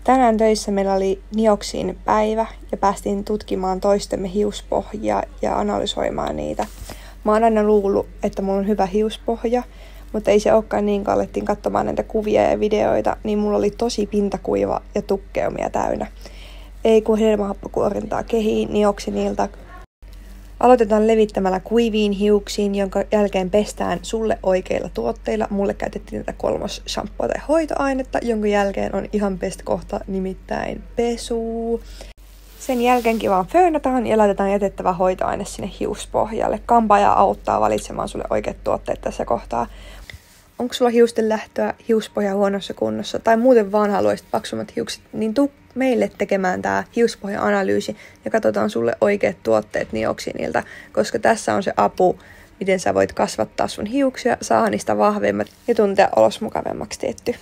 Tänään töissä meillä oli Nioxin päivä ja päästiin tutkimaan toistemme hiuspohjia ja analysoimaan niitä. Mä oon aina luullut, että mulla on hyvä hiuspohja, mutta ei se olekaan niin, kun alettiin katsomaan näitä kuvia ja videoita, niin mulla oli tosi pintakuiva ja tukkeumia täynnä. Ei kun hedelmähappokuorintaa kehiin Nioxinilta. Aloitetaan levittämällä kuiviin hiuksiin, jonka jälkeen pestään sulle oikeilla tuotteilla. Mulle käytettiin tätä 3 shampoo tai hoitoainetta, jonka jälkeen on ihan best-kohta, nimittäin pesu. Sen jälkeenkin vaan föönataan ja laitetaan jätettävä hoitoaine sinne hiuspohjalle. Kampaaja auttaa valitsemaan sulle oikeat tuotteet tässä kohtaa. Onko sulla hiusten lähtöä, hiuspohja huonossa kunnossa tai muuten vaan haluaisit paksummat hiukset, niin tuu meille tekemään tää hiuspohja-analyysi ja katsotaan sulle oikeat tuotteet Nioxinilta, koska tässä on se apu, miten sä voit kasvattaa sun hiuksia, saada niistä vahvemmat ja tuntea olos mukavemmaksi tietty.